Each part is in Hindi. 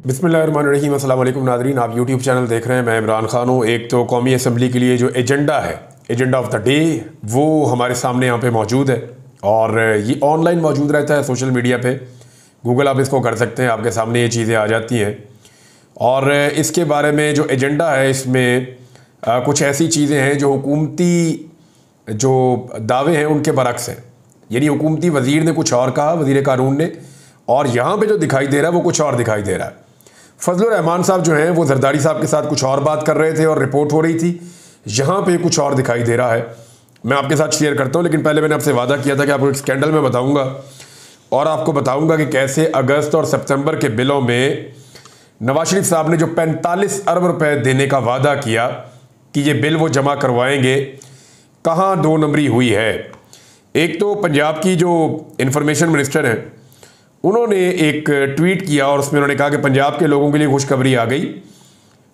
बिस्मिल्लाहिर्रहमानिर्रहीम। अस्सलाम वालेकुम नाज़रीन, आप यूट्यूब चैनल देख रहे हैं। मैं इमरान खान हूँ। एक तो कौमी असम्बली के लिए जो एजेंडा है, एजेंडा ऑफ द डे, वो हमारे सामने यहाँ पे मौजूद है और ये ऑनलाइन मौजूद रहता है सोशल मीडिया पे। गूगल आप इसको कर सकते हैं, आपके सामने ये चीज़ें आ जाती हैं। और इसके बारे में जो एजेंडा है, इसमें कुछ ऐसी चीज़ें हैं जो हुकूमती जो दावे हैं उनके बरक्स हैं। यानी हुकूमती वज़ीर ने कुछ और कहा, वज़ीर कानून ने, और यहाँ पे जो दिखाई दे रहा है वो कुछ और दिखाई दे रहा है। फजलुर रहमान साहब जो हैं वो जरदारी साहब के साथ कुछ और बात कर रहे थे और रिपोर्ट हो रही थी, यहाँ पे कुछ और दिखाई दे रहा है। मैं आपके साथ शेयर करता हूँ, लेकिन पहले मैंने आपसे वादा किया था कि आपको एक स्कैंडल में बताऊँगा और आपको बताऊँगा कि कैसे अगस्त और सितंबर के बिलों में नवाज शरीफ साहब ने जो 45 अरब रुपए देने का वादा किया कि ये बिल वो जमा करवाएंगे, कहाँ दो नंबरी हुई है। एक तो पंजाब की जो इंफॉर्मेशन मिनिस्टर हैं, उन्होंने एक ट्वीट किया और उसमें उन्होंने कहा कि पंजाब के लोगों के लिए खुशखबरी आ गई।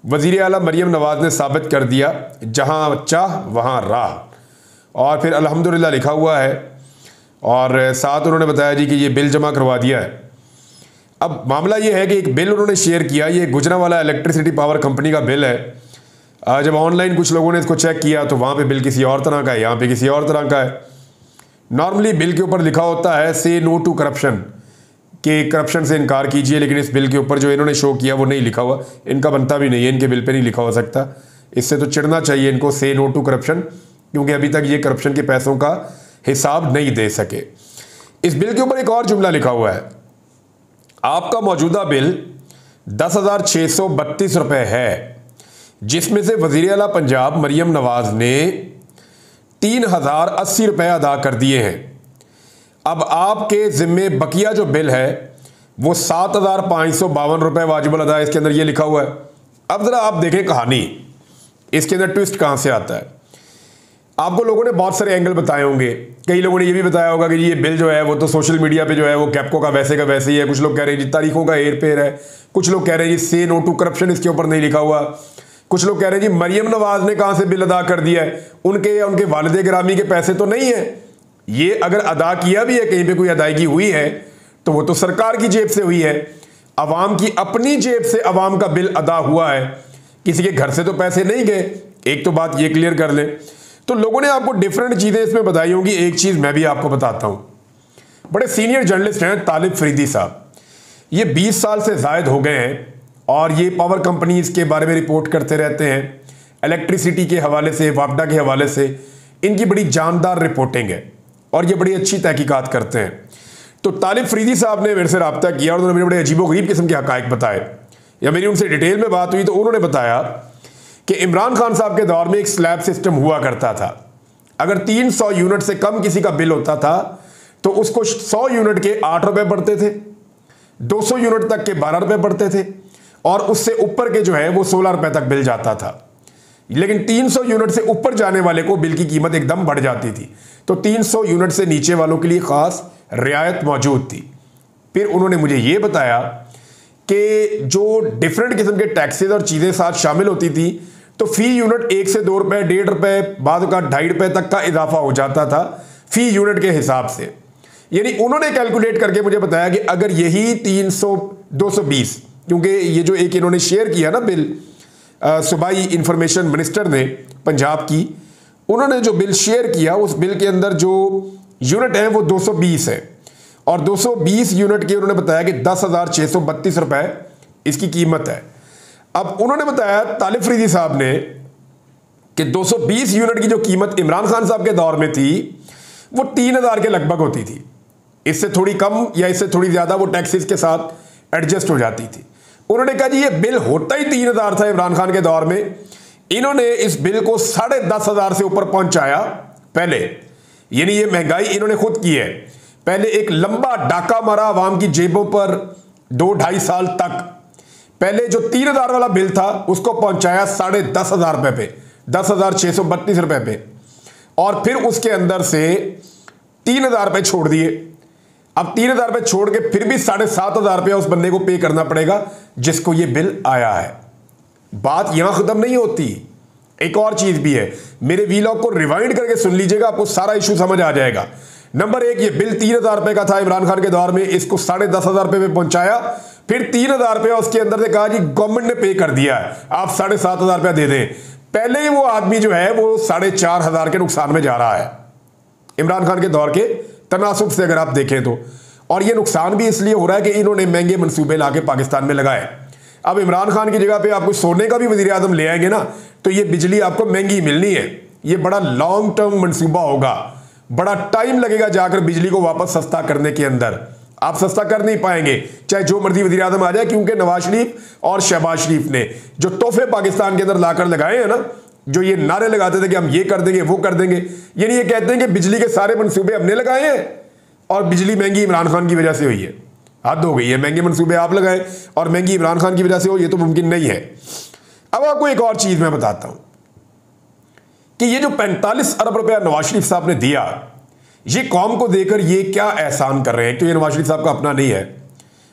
वज़ीर आला मरियम नवाज़ ने साबित कर दिया, जहां चाह वहां राह। और फिर अल्हम्दुलिल्लाह लिखा हुआ है और साथ उन्होंने बताया जी कि ये बिल जमा करवा दिया है। अब मामला ये है कि एक बिल उन्होंने शेयर किया, ये गुजरांवाला इलेक्ट्रिसिटी पावर कंपनी का बिल है। जब ऑनलाइन कुछ लोगों ने इसको चेक किया तो वहाँ पे बिल किसी और तरह का है, यहाँ पे किसी और तरह का है। नॉर्मली बिल के ऊपर लिखा होता है से नो टू करप्शन, कि करप्शन से इनकार कीजिए, लेकिन इस बिल के ऊपर जो इन्होंने शो किया वो नहीं लिखा हुआ। इनका बनता भी नहीं है, इनके बिल पे नहीं लिखा हो सकता। इससे तो चिढ़ना चाहिए इनको, से नो टू करप्शन, क्योंकि अभी तक ये करप्शन के पैसों का हिसाब नहीं दे सके। इस बिल के ऊपर एक और जुमला लिखा हुआ है, आपका मौजूदा बिल 10,632 रुपए है, जिसमें से वज़ीर आला पंजाब मरियम नवाज ने 3,080 रुपए अदा कर दिए हैं। अब आपके ज़िम्मे बकिया जो बिल है वो 7,552 रुपए वाजिबुल अदा, इसके अंदर ये लिखा हुआ है। अब ज़रा आप देखें कहानी, इसके अंदर ट्विस्ट कहाँ से आता है। आपको लोगों ने बहुत सारे एंगल बताए होंगे। कई लोगों ने ये भी बताया होगा कि ये बिल जो है वो तो सोशल मीडिया पे जो है वो कैप्को का वैसे ही है। कुछ लोग कह रहे हैं जी तारीखों का हेर फेर है। कुछ लोग कह रहे हैं जी से नो टू करप्शन इसके ऊपर नहीं लिखा हुआ। कुछ लोग कह रहे हैं जी मरियम नवाज ने कहाँ से बिल अदा कर दिया है, उनके या उनके वालिद गिरामी के पैसे तो नहीं है। ये अगर अदा किया भी है, कहीं पे कोई अदायगी हुई है, तो वो तो सरकार की जेब से हुई है, अवाम की अपनी जेब से अवाम का बिल अदा हुआ है, किसी के घर से तो पैसे नहीं गए। एक तो बात ये क्लियर कर लें। तो लोगों ने आपको डिफरेंट चीज़ें इसमें बताई होंगी। एक चीज़ मैं भी आपको बताता हूँ। बड़े सीनियर जर्नलिस्ट हैं तालिब फरीदी साहब, ये 20 साल से ज़ायद हो गए हैं और ये पावर कंपनीज़ के बारे में रिपोर्ट करते रहते हैं। इलेक्ट्रिसिटी के हवाले से, वापडा के हवाले से इनकी बड़ी जानदार रिपोर्टिंग है और ये बड़ी अच्छी तहकीकात करते हैं। तो तालिब फरीदी साहब ने मेरे से रब्ता किया और उन्होंने बड़े अजीबोगरीब किस्म के हक़ाइक़ बताए, या मेरी उनसे डिटेल में बात हुई तो उन्होंने बताया कि इमरान खान साहब के दौर में एक स्लैब सिस्टम हुआ करता था। अगर 300 यूनिट से कम किसी का बिल होता था तो उसको 100 यूनिट के 8 रुपए पड़ते थे, 200 यूनिट तक के 12 रुपए पड़ते थे और उससे ऊपर के जो है वो 16 रुपए तक बिल जाता था। लेकिन 300 यूनिट से ऊपर जाने वाले को बिल की कीमत एकदम बढ़ जाती थी। तो 300 यूनिट से नीचे वालों के लिए खास रियायत मौजूद थी। फिर उन्होंने मुझे ये बताया कि जो डिफरेंट किस्म के टैक्सेस और चीज़ें साथ शामिल होती थी, तो फी यूनिट 1 से 2 रुपए, 1.5 रुपए, बाद का 2.5 रुपए तक का इजाफा हो जाता था फी यूनिट के हिसाब से। यानी उन्होंने कैलकुलेट करके मुझे बताया कि अगर यही 220, क्योंकि ये जो एक इन्होंने शेयर किया ना बिल, सूबाई इंफॉर्मेशन मिनिस्टर ने पंजाब की, उन्होंने जो बिल शेयर किया उस बिल के अंदर जो यूनिट है वो 220 है और 220 यूनिट के उन्होंने बताया कि 10,632 रुपए इसकी कीमत है। अब उन्होंने बताया तालिब फरीदी साहब ने कि 220 यूनिट की जो कीमत इमरान खान साहब के दौर में थी वो 3,000 के लगभग होती थी। इससे थोड़ी कम या इससे थोड़ी ज़्यादा वो टैक्सेस के साथ एडजस्ट हो जाती थी। उन्होंने कहा जी ये बिल होता ही 3,000 था इमरान खान के दौर में। इन्होंने इस बिल को 10,500 से ऊपर पहुंचाया पहले। यानी ये महंगाई इन्होंने खुद की है। पहले एक लंबा डाका मारा आवाम की जेबों पर 2-2.5 साल तक। पहले जो 3,000 वाला बिल था उसको पहुंचाया 10,500 रुपए पे, 10,632 रुपए पे, और फिर उसके अंदर से 3,000 रुपए छोड़ दिए। अब 3,000 रुपए छोड़ के फिर भी 7,500 रुपया उस बंदे को पे करना पड़ेगा जिसको ये बिल आया है। बात यहां खत्म नहीं होती, एक और चीज भी है। मेरे वीलॉग को रिवाइंड करके सुन लीजिएगा, आपको सारा इशू समझ आ जाएगा। नंबर 1, ये बिल 3,000 रुपए का था इमरान खान के दौर में, इसको 10,500 रुपए पे पहुंचाया, फिर 3,000 रुपया उसके अंदर से कहा जी गवर्नमेंट ने पे कर दिया है, आप 7,500 रुपया दे दें। पहले ही वो आदमी जो है वो 4,500 के नुकसान में जा रहा है इमरान खान के दौर के तनासुब से अगर आप देखें तो। और ये नुकसान भी इसलिए हो रहा है कि इन्होंने महंगे मंसूबे लाके पाकिस्तान में लगाए। अब इमरान खान की जगह पे आपको सोने का भी वजीर आजम ले आएंगे ना, तो ये बिजली आपको महंगी मिलनी है। ये बड़ा लॉन्ग टर्म मंसूबा होगा, बड़ा टाइम लगेगा जाकर बिजली को वापस सस्ता करने के अंदर। आप सस्ता कर नहीं पाएंगे चाहे जो मर्जी वजीर आजम आ जाए, क्योंकि नवाज शरीफ और शहबाज शरीफ ने जो तोहफे पाकिस्तान के अंदर लाकर लगाए हैं ना, जो ये नारे लगाते थे कि हम ये कर देंगे वो कर देंगे, यानी ये कहते हैं कि बिजली के सारे मंसूबे हमने लगाए हैं और बिजली महंगी इमरान खान की वजह से हुई है। हद हो गई है, महंगे मंसूबे आप लगाए और महंगी इमरान खान की वजह से हो, ये तो मुमकिन नहीं है। अब आपको एक और चीज मैं बताता हूं कि ये जो 45 अरब रुपया नवाज शरीफ साहब ने दिया, ये कौम को देकर ये क्या एहसान कर रहे हैं। तो ये नवाज शरीफ साहब का अपना नहीं है,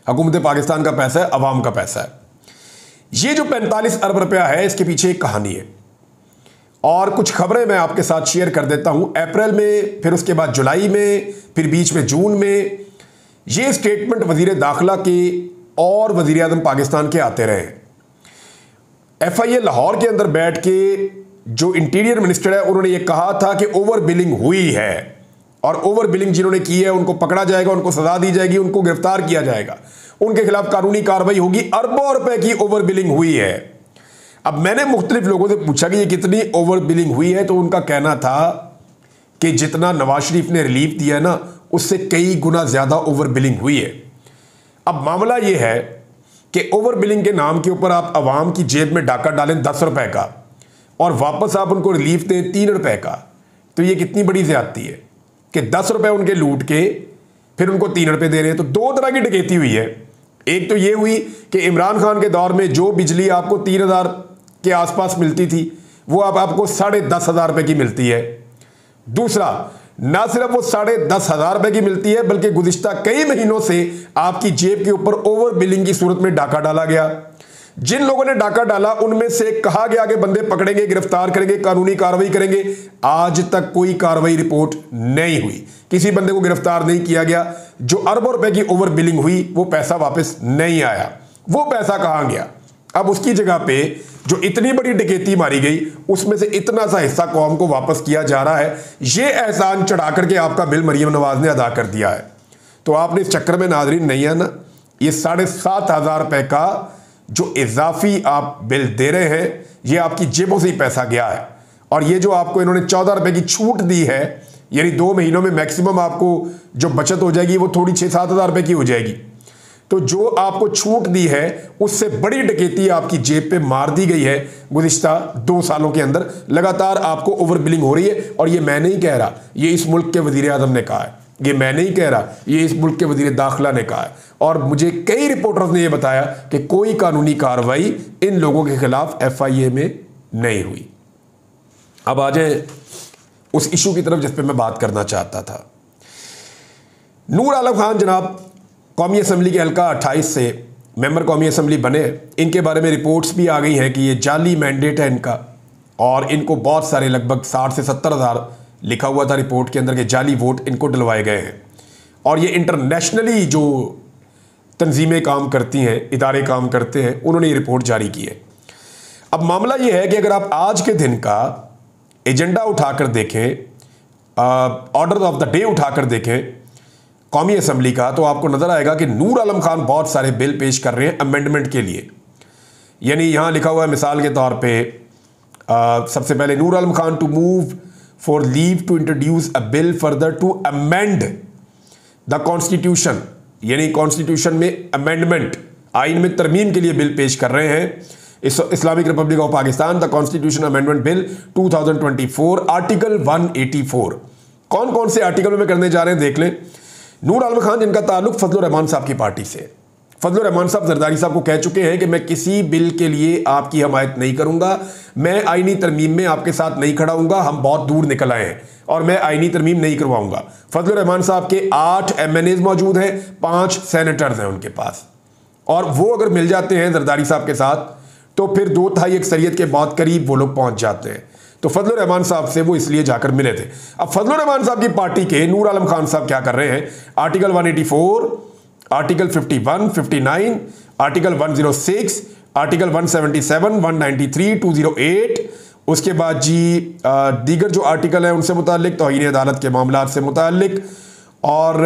हुकूमत पाकिस्तान का पैसा है, अवाम का पैसा है। ये जो 45 अरब रुपया है, इसके पीछे एक कहानी है और कुछ खबरें मैं आपके साथ शेयर कर देता हूं। अप्रैल में, फिर उसके बाद जुलाई में, फिर बीच में जून में ये स्टेटमेंट वजीर दाखिला के और वजीर आजम पाकिस्तान के आते रहे। FIA लाहौर के अंदर बैठ के जो इंटीरियर मिनिस्टर है उन्होंने ये कहा था कि ओवर बिलिंग हुई है और ओवर बिलिंग जिन्होंने की है उनको पकड़ा जाएगा, उनको सजा दी जाएगी, उनको गिरफ्तार किया जाएगा, उनके खिलाफ कानूनी कार्रवाई होगी। अरबों रुपए की ओवर बिलिंग हुई है। अब मैंने मुख्तलिफ लोगों से पूछा कि ये कितनी ओवर बिलिंग हुई है, तो उनका कहना था कि जितना नवाज शरीफ ने रिलीफ दिया ना उससे कई गुना ज्यादा ओवर बिलिंग हुई है। अब मामला ये है कि ओवर बिलिंग के नाम के ऊपर आप अवाम की जेब में डाका डालें 10 रुपए का और वापस आप उनको रिलीफ दें 3 रुपए का, तो ये कितनी बड़ी ज्यादती है कि 10 रुपए उनके लूट के फिर उनको 3 रुपए दे रहे हैं। तो दो तरह की डकैती हुई है। एक तो ये हुई कि इमरान खान के दौर में जो बिजली आपको 3,000 के आसपास मिलती थी वो अब आपको 10,500 रुपए की मिलती है। दूसरा, ना सिर्फ वो 10,500 रुपए की मिलती है बल्कि गुज़िश्ता कई महीनों से आपकी जेब के ऊपर ओवर बिलिंग की सूरत में डाका डाला गया। जिन लोगों ने डाका डाला उनमें से कहा गया कि बंदे पकड़ेंगे, गिरफ्तार करेंगे, कानूनी कार्रवाई करेंगे। आज तक कोई कार्रवाई रिपोर्ट नहीं हुई, किसी बंदे को गिरफ्तार नहीं किया गया। जो अरबों रुपए की ओवर बिलिंग हुई वो पैसा वापस नहीं आया। वो पैसा कहां गया? अब उसकी जगह पे जो इतनी बड़ी डकैती मारी गई उसमें से इतना सा हिस्सा कौम को वापस किया जा रहा है। ये एहसान चढ़ा करके आपका बिल मरियम नवाज ने अदा कर दिया है। तो आपने इस चक्कर में नाज़रीन नहीं आना। ये 7,500 रुपए का जो इजाफी आप बिल दे रहे हैं ये आपकी जेबों से ही पैसा गया है। और ये जो आपको इन्होंने 14 रुपए की छूट दी है, यानी 2 महीनों में मैक्सिमम आपको जो बचत हो जाएगी वो थोड़ी 6-7 हज़ार रुपए की हो जाएगी। तो जो आपको छूट दी है उससे बड़ी डकैती आपकी जेब पे मार दी गई है। गुज़िश्ता 2 सालों के अंदर लगातार आपको ओवर बिलिंग हो रही है। और ये मैं नहीं कह रहा, ये इस मुल्क के वजीर आजम ने कहा है, ये मैं नहीं कह रहा, ये इस मुल्क के वजीर दाखिला ने कहा है। और मुझे कई रिपोर्टर्स ने यह बताया कि कोई कानूनी कार्रवाई इन लोगों के खिलाफ FIA में नहीं हुई। अब आ जाए उस इशू की तरफ जिस पे मैं बात करना चाहता था। नूर आलम खान जनाब कौमी असम्बली के हल्का 28 से मेंबर कौमी असम्बली बने। इनके बारे में रिपोर्ट्स भी आ गई हैं कि ये जाली मैंडेट है इनका, और इनको बहुत सारे लगभग 60 से 70 हज़ार लिखा हुआ था रिपोर्ट के अंदर कि जाली वोट इनको डलवाए गए हैं। और ये इंटरनेशनली जो तंजीमें काम करती हैं, इदारे काम करते हैं, उन्होंने ये रिपोर्ट जारी की है। अब मामला ये है कि अगर आप आज के दिन का एजेंडा उठाकर देखें, ऑर्डर ऑफ द डे उठाकर देखें कौमी असम्बली का, तो आपको नजर आएगा कि नूर आलम खान बहुत सारे बिल पेश कर रहे हैं अमेंडमेंट के लिए। यानी यहां लिखा हुआ है मिसाल के तौर पे सबसे पहले Noor Alam Khan to move for leave to introduce a bill further to amend the constitution, यानी कॉन्स्टिट्यूशन में अमेंडमेंट, आइन में तरमीम के लिए बिल पेश कर रहे हैं। Islamic Republic of Pakistan the constitution amendment bill 2024 article 184। कौन कौन से आर्टिकल में करने जा रहे हैं देख लें। नूर आलम खान जिनका ताल्लुक फजल रहमान साहब की पार्टी से, फजल रहमान साहब जरदारी साहब को कह चुके हैं कि मैं किसी बिल के लिए आपकी हमायत नहीं करूंगा, मैं आईनी तरमीम में आपके साथ नहीं खड़ा हूंगा, हम बहुत दूर निकल आए हैं और मैं आईनी तरमीम नहीं करवाऊंगा। फजल रहमान साहब के 8 MNAs मौजूद हैं, 5 सेनेटर्स हैं उनके पास, और वो अगर मिल जाते हैं जरदारी साहब के साथ तो फिर 2/3 अक्सरियत के बहुत करीब वो लोग पहुंच जाते हैं। तो फजल रहमान साहब से वो इसलिए जाकर मिले थे। अब फजल रहमान साहब की पार्टी के नूर आलम खान साहब क्या कर रहे हैं, आर्टिकल 184, आर्टिकल 51, 59 आर्टिकल 106, आर्टिकल 177, 193, 208, उसके बाद जी दीगर जो आर्टिकल हैं उनसे मुतालिक, तौहीन अदालत के मामलात से मुतालिक, और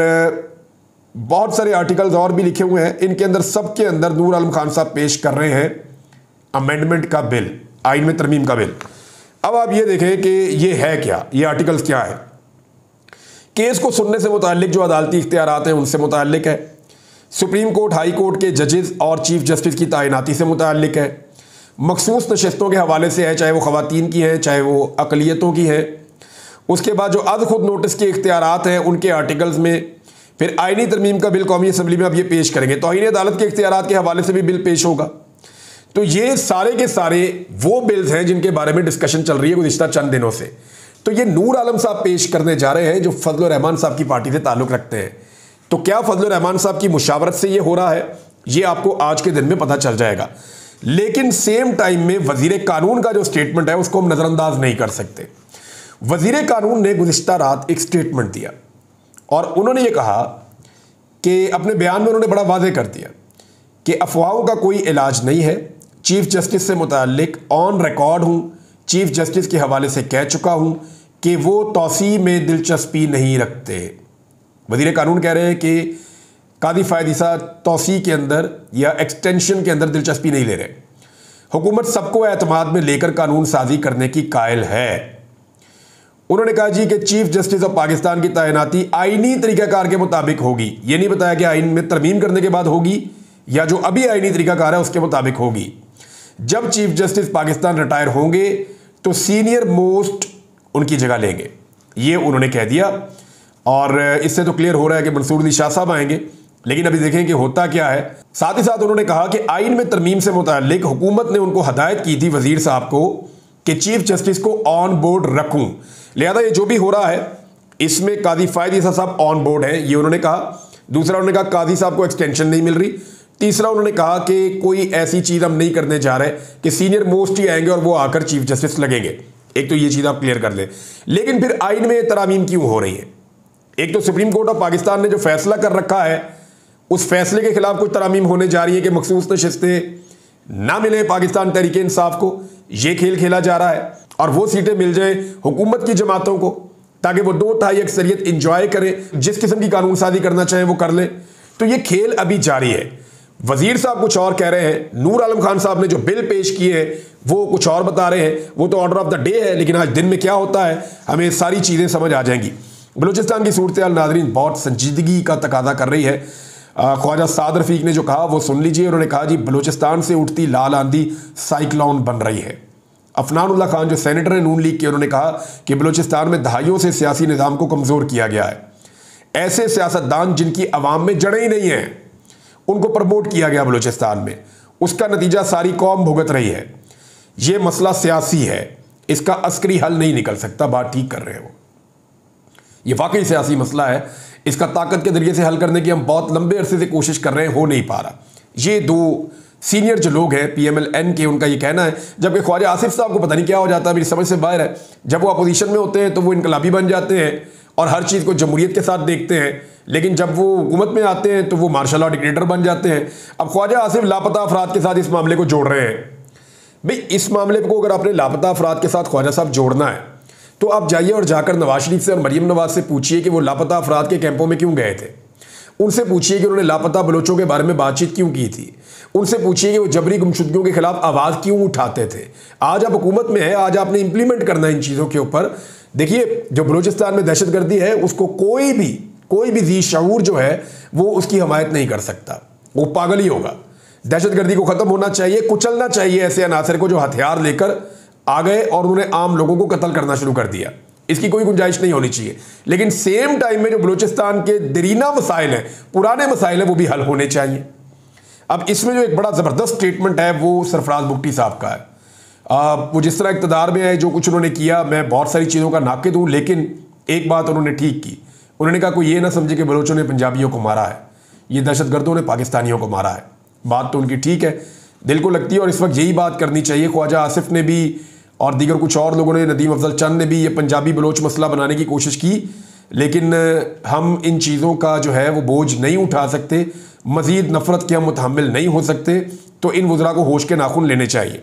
बहुत सारे आर्टिकल्स और भी लिखे हुए हैं। इनके अंदर सबके अंदर नूर आलम खान साहब पेश कर रहे हैं अमेंडमेंट का बिल, आइन में तरमीम का बिल। अब आप ये देखें कि ये है क्या, ये आर्टिकल्स क्या है। केस को सुनने से मुतालिक जो अदालती इख्तियारात हैं उनसे मुतालिक है, सुप्रीम कोर्ट, हाई कोर्ट के जजेस और चीफ जस्टिस की तैनाती से मुतालिक है, मखसूस नशस्तों के हवाले से है, चाहे वो ख़वातीन की हैं चाहे वो अक़लियतों की हैं। उसके बाद जो अद खुद नोटिस के इख्तियारात हैं उनके आर्टिकल्स में, फिर आइनी तरमीम का बिल कौमी असम्बली में अब ये पेश करेंगे, तौहीन अदालत के इख्तियारात के हवाले से भी बिल पेश होगा। तो ये सारे के सारे वो बिल्स हैं जिनके बारे में डिस्कशन चल रही है गुज़िश्ता चंद दिनों से। तो ये नूर आलम साहब पेश करने जा रहे हैं जो फजल रहमान साहब की पार्टी से ताल्लुक़ रखते हैं। तो क्या फजल रहमान साहब की मुशावरत से ये हो रहा है, ये आपको आज के दिन में पता चल जाएगा। लेकिन सेम टाइम में वजीर कानून का जो स्टेटमेंट है उसको हम नज़रअंदाज नहीं कर सकते। वजीर कानून ने गुज़िश्ता रात एक स्टेटमेंट दिया और उन्होंने ये कहा कि अपने बयान में उन्होंने बड़ा वाज़ेह कर दिया कि अफवाहों का कोई इलाज नहीं है। चीफ जस्टिस से मुताल्लिक ऑन रिकॉर्ड हूँ, चीफ जस्टिस के हवाले से कह चुका हूँ कि वो तौसी में दिलचस्पी नहीं रखते। वज़ीर कानून कह रहे हैं कि कादी फ़ायद ईसा तौसी के अंदर या एक्सटेंशन के अंदर दिलचस्पी नहीं ले रहे। हुकूमत सबको एतमाद में लेकर कानून साजी करने की कायल है। उन्होंने कहा जी कि चीफ जस्टिस ऑफ पाकिस्तान की तैनाती आइनी तरीक़ाकार के मुताबिक होगी। ये नहीं बताया कि आइन में तरमीम करने के बाद होगी या जो अभी आइनी तरीक़ाकार है उसके मुताबिक होगी। जब चीफ जस्टिस पाकिस्तान रिटायर होंगे तो सीनियर मोस्ट उनकी जगह लेंगे, ये उन्होंने कह दिया। और इससे तो क्लियर हो रहा है कि मंसूर अली शाह साहब आएंगे, लेकिन अभी देखें कि होता क्या है। साथ ही साथ उन्होंने कहा कि आइन में तरमीम से मुताल्लिक हुकूमत ने उनको हदायत की थी वजीर साहब को कि चीफ जस्टिस को ऑन बोर्ड रखूं, लिहाजा ये जो भी हो रहा है इसमें कादी फ़ायद ईसा साहब ऑन बोर्ड है, ये उन्होंने कहा। दूसरा उन्होंने कहा कादी साहब को एक्सटेंशन नहीं मिल रही। तीसरा उन्होंने कहा कि कोई ऐसी चीज़ हम नहीं करने जा रहे कि सीनियर मोस्ट ही आएंगे और वो आकर चीफ जस्टिस लगेंगे। एक तो ये चीज़ आप क्लियर कर लें। लेकिन फिर आइन में तरामीम क्यों हो रही है? एक तो सुप्रीम कोर्ट ऑफ पाकिस्तान ने जो फैसला कर रखा है उस फैसले के खिलाफ कुछ तरामीम होने जा रही है कि मखसूस नशिस्तें ना मिले पाकिस्तान तहरीक इंसाफ को, ये खेल खेला जा रहा है और वो सीटें मिल जाए हुकूमत की जमातों को ताकि वो 2/3 अक्सरियत इंजॉय करें, जिस किस्म की कानून साजी करना चाहें वो कर लें। तो ये खेल अभी जारी है। वजीर साहब कुछ और कह रहे हैं, नूर आलम खान साहब ने जो बिल पेश किए हैं वो कुछ और बता रहे हैं। वो तो ऑर्डर ऑफ द डे है, लेकिन आज दिन में क्या होता है हमें सारी चीज़ें समझ आ जाएंगी। बलूचिस्तान की सूरत हाल नाज़रीन बहुत संजीदगी का तकाजा कर रही है। ख्वाजा साद रफ़ीक ने जो कहा वो सुन लीजिए। उन्होंने कहा जी बलूचिस्तान से उठती लाल आंधी साइक्लोन बन रही है। अफनानुल्लाह खान जो सेनेटर है नून लीग के, उन्होंने कहा कि बलूचिस्तान में दहाइयों से सियासी निज़ाम को कमज़ोर किया गया है। ऐसे सियासतदान जिनकी अवाम में जड़ें ही नहीं हैं उनको प्रमोट किया गया बलूचिस्तान में, उसका नतीजा सारी कौम भुगत रही है। ये मसला सियासी है, इसका अस्करी हल नहीं निकल सकता। बात ठीक कर रहे हैं वो, ये वाकई सियासी मसला है। इसका ताकत के जरिए से हल करने की हम बहुत लंबे अरसे से कोशिश कर रहे हैं, हो नहीं पा रहा। ये दो सीनियर जो लोग हैं PMLN के, उनका ये कहना है, जबकि ख्वाजा आसिफ साहब को पता नहीं क्या हो जाता है, मेरी समझ से बाहर है। जब वो अपोजिशन में होते हैं तो वो इनकलाबी बन जाते हैं और हर चीज़ को जमहूरियत के साथ देखते हैं, लेकिन जब वो हुकूमत में आते हैं तो वो मार्शल लॉ डिक्टेटर बन जाते हैं। अब ख्वाजा आसिफ लापता अफराद के साथ इस मामले को जोड़ रहे हैं। भाई इस मामले को अगर आपने लापता अफराद के साथ ख्वाजा साहब जोड़ना है तो आप जाइए और जाकर नवाज शरीफ से और मरीम नवाज से पूछिए कि वो लापता अफराद के कैंपों में क्यों गए थे। उनसे पूछिए कि उन्होंने लापता बलोचों के बारे में बातचीत क्यों की थी। उनसे पूछिए कि वो जबरी गुमशुदगियों के खिलाफ आवाज़ क्यों उठाते थे। आज आप हुकूमत में है, आज आपने इंप्लीमेंट करना है इन चीज़ों के ऊपर। देखिए जो बलूचिस्तान में दहशतगर्दी है उसको कोई भी जी शऊर जो है वो उसकी हमायत नहीं कर सकता, वो पागल ही होगा। दहशतगर्दी को ख़त्म होना चाहिए, कुचलना चाहिए ऐसे अनासर को जो हथियार लेकर आ गए और उन्होंने आम लोगों को कत्ल करना शुरू कर दिया। इसकी कोई गुंजाइश नहीं होनी चाहिए। लेकिन सेम टाइम में जो बलूचिस्तान के दरीना मसाइल हैं, पुराने मसाइल हैं, वो भी हल होने चाहिए। अब इसमें जो एक बड़ा ज़बरदस्त स्टेटमेंट है वो सरफराज बुगटी साहब का है। वो जिस तरह इक़्तिदार में है, जो कुछ उन्होंने किया, मैं बहुत सारी चीज़ों का नाक़िद हूँ, लेकिन एक बात उन्होंने ठीक की। उन्होंने कहा कोई ये ना समझे कि बलोचों ने पंजाबियों को मारा है, ये दहशतगर्दों ने पाकिस्तानियों को मारा है। बात तो उनकी ठीक है, दिल को लगती है, और इस वक्त यही बात करनी चाहिए। ख्वाजा आसिफ ने भी और दीगर कुछ और लोगों ने, नदीम अफजल चंद ने भी ये पंजाबी बलोच मसला बनाने की कोशिश की, लेकिन हम इन चीज़ों का जो है वो बोझ नहीं उठा सकते। मज़ीद नफरत के हम मुतहम्मिल नहीं हो सकते, तो इन वज़रा को होश के नाखून लेने चाहिए।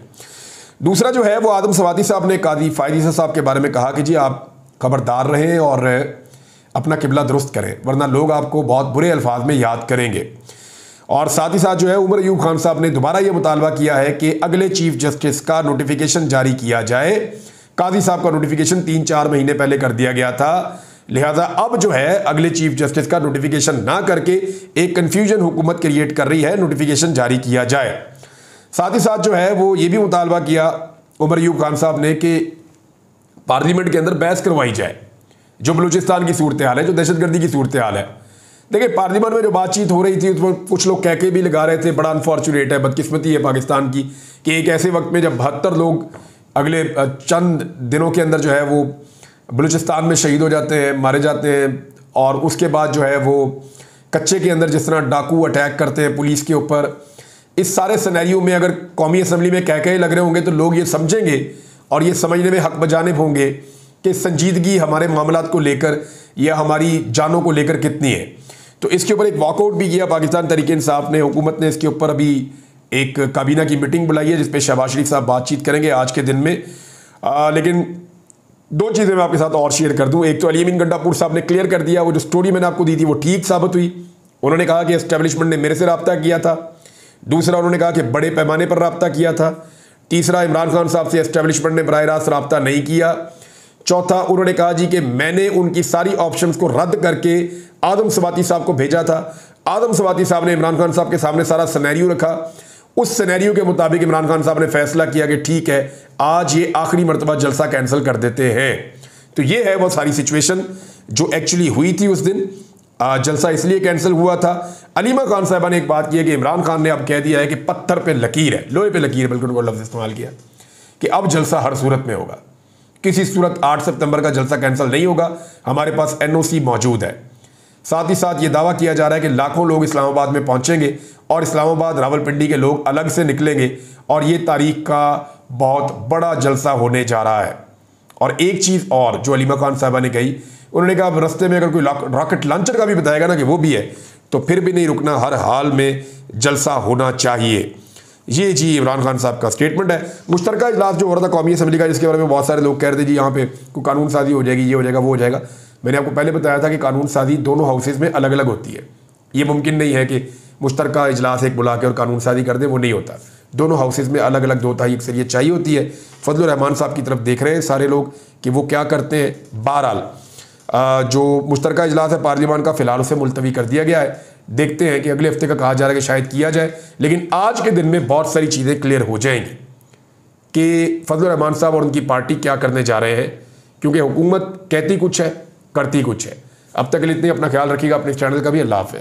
दूसरा जो है वो आदम सवाती साहब ने कादी फ़ायद साहब के बारे में कहा कि जी आप खबरदार रहें और अपना किबला दुरुस्त करें, वरना लोग आपको बहुत बुरे अल्फाज में याद करेंगे। और साथ ही साथ जो है उमर अयूब खान साहब ने दोबारा ये मुतालबा किया है कि अगले चीफ जस्टिस का नोटिफिकेशन जारी किया जाए। काजी साहब का नोटिफिकेशन 3-4 महीने पहले कर दिया गया था, लिहाजा अब जो है अगले चीफ जस्टिस का नोटिफिकेशन ना करके एक कन्फ्यूजन हुकूमत क्रिएट कर रही है, नोटिफिकेशन जारी किया जाए। साथ ही साथ जो है वो ये भी मुतालबा किया उमर अयूब खान साहब ने कि पार्लियामेंट के अंदर बहस करवाई जाए, जो बलूचिस्तान की सूरत हाल है, जो दहशतगर्दी की सूरत हाल है। देखिए पार्लियामेंट में जो बातचीत हो रही थी उसमें कुछ लोग कह के भी लगा रहे थे, बड़ा अनफॉर्चुनेट है, बदकिस्मती है पाकिस्तान की कि एक ऐसे वक्त में जब 72 लोग अगले चंद दिनों के अंदर जो है वो बलूचिस्तान में शहीद हो जाते हैं, मारे जाते हैं, और उसके बाद जो है वो कच्चे के अंदर जिस तरह डाकू अटैक करते हैं पुलिस के ऊपर, इस सारे सिनेरियो में अगर कौमी असम्बली में कह के लग रहे होंगे तो लोग ये समझेंगे और ये समझने में हक बजानिब होंगे कि संजीदगी हमारे मामलात को लेकर या हमारी जानों को लेकर कितनी है। तो इसके ऊपर एक वॉकआउट भी किया पाकिस्तान तहरीक इंसाफ ने। हुकूमत ने इसके ऊपर अभी एक काबीना की मीटिंग बुलाई है जिस पे शहबाज शरीफ साहब बातचीत करेंगे आज के दिन में। लेकिन दो चीज़ें मैं आपके साथ और शेयर कर दूं। एक तो अली अमीन गंडापुर साहब ने क्लियर कर दिया, वो जो स्टोरी मैंने आपको दी थी वो ठीक साबित हुई। उन्होंने कहा कि एस्टेब्लिशमेंट ने मेरे से रब्ता किया था। दूसरा उन्होंने कहा कि बड़े पैमाने पर रब्ता किया था। तीसरा इमरान खान साहब से एस्टेब्लिशमेंट ने बराह रास्त रब्ता नहीं किया। चौथा उन्होंने कहा जी कि मैंने उनकी सारी ऑप्शंस को रद्द करके आदम सवाती साहब को भेजा था। आदम सवाती साहब ने इमरान खान साहब के सामने सारा सिनेरियो रखा, उस सिनेरियो के मुताबिक इमरान खान साहब ने फैसला किया कि ठीक है आज ये आखिरी मरतबा जलसा कैंसिल कर देते हैं। तो ये है वो सारी सिचुएशन जो एक्चुअली हुई थी उस दिन। जलसा इसलिए कैंसिल हुआ था। अलीमा खान साहबा ने एक बात की है कि इमरान खान ने अब कह दिया है कि पत्थर पे लकीर है, लोहे पे लकीर, बिल्कुल वो लफ्ज़ इस्तेमाल किया कि अब जलसा हर सूरत में होगा, किसी सूरत 8 सितंबर का जलसा कैंसिल नहीं होगा, हमारे पास NOC मौजूद है। साथ ही साथ ये दावा किया जा रहा है कि लाखों लोग इस्लामाबाद में पहुंचेंगे और इस्लामाबाद रावलपिंडी के लोग अलग से निकलेंगे और ये तारीख का बहुत बड़ा जलसा होने जा रहा है। और एक चीज़ और जो अलीमा खान साहबा ने कही, उन्होंने कहा रस्ते में अगर कोई रॉकेट लॉन्चर का भी बताएगा ना कि वो भी है तो फिर भी नहीं रुकना, हर हाल में जलसा होना चाहिए। ये जी इमरान खान साहब का स्टेटमेंट है। मुश्तरका इजलास जो हो रहा था कौमी असम्बली का, जिसके बारे में बहुत सारे लोग कह रहे थे जी यहाँ पे कोई कानून साजी हो जाएगी, ये हो जाएगा, वो हो जाएगा। मैंने आपको पहले बताया था कि कानून साजी दोनों हाउसेज में अलग अलग होती है। ये मुमकिन नहीं है कि मुश्तरका इजलास एक बुला के और कानून साजी कर दे, वो नहीं होता। दोनों हाउसेज में अलग अलग 2/3 अक्सरियत चाहिए होती है। फजलुर रहमान साहब की तरफ देख रहे हैं सारे लोग कि वो क्या करते हैं। बहरहाल जो मुश्तरका इजलास है पार्लियामान का, फिलहाल उसे मुलतवी कर दिया गया है। देखते हैं कि अगले हफ्ते का कहा जा रहा है कि शायद किया जाए, लेकिन आज के दिन में बहुत सारी चीज़ें क्लियर हो जाएंगी कि फजलुर रहमान साहब और उनकी पार्टी क्या करने जा रहे हैं, क्योंकि हुकूमत कहती कुछ है करती कुछ है। अब तक के लिए इतनी, अपना ख्याल रखिएगा, अपने चैनल का भी। अल्लाह हाफ़िज़।